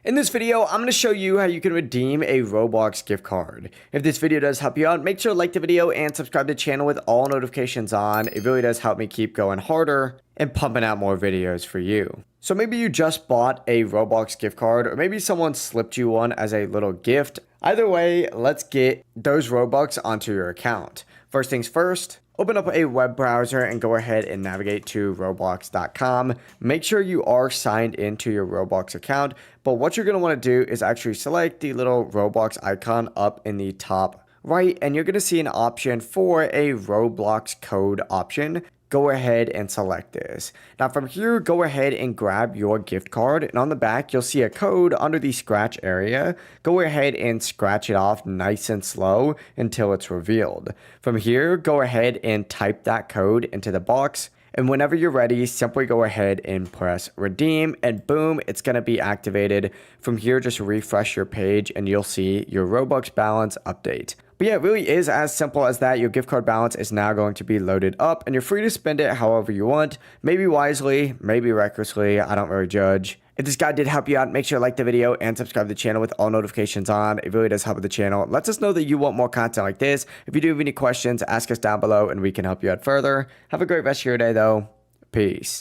In this video, I'm going to show you how you can redeem a Roblox gift card. If this video does help you out, make sure to like the video and subscribe to the channel with all notifications on. It really does help me keep going harder and pumping out more videos for you. So maybe you just bought a Roblox gift card, or maybe someone slipped you one as a little gift. Either way, let's get those Robux onto your account. First things first, open up a web browser and go ahead and navigate to roblox.com. Make sure you are signed into your Roblox account, but what you're going to want to do is actually select the little Roblox icon up in the top right, and you're going to see an option for a Roblox code option. Go ahead and select this. Now from here, go ahead and grab your gift card, and on the back you'll see a code under the scratch area. Go ahead and scratch it off nice and slow until it's revealed. From here, go ahead and type that code into the box, and whenever you're ready, simply go ahead and press redeem, and boom, it's going to be activated. From here, just refresh your page and you'll see your Robux balance update. But yeah, it really is as simple as that. Your gift card balance is now going to be loaded up, and you're free to spend it however you want. Maybe wisely, maybe recklessly, I don't really judge. If this guide did help you out, make sure to like the video and subscribe to the channel with all notifications on. It really does help with the channel. It lets us know that you want more content like this. If you do have any questions, ask us down below and we can help you out further. Have a great rest of your day though. Peace.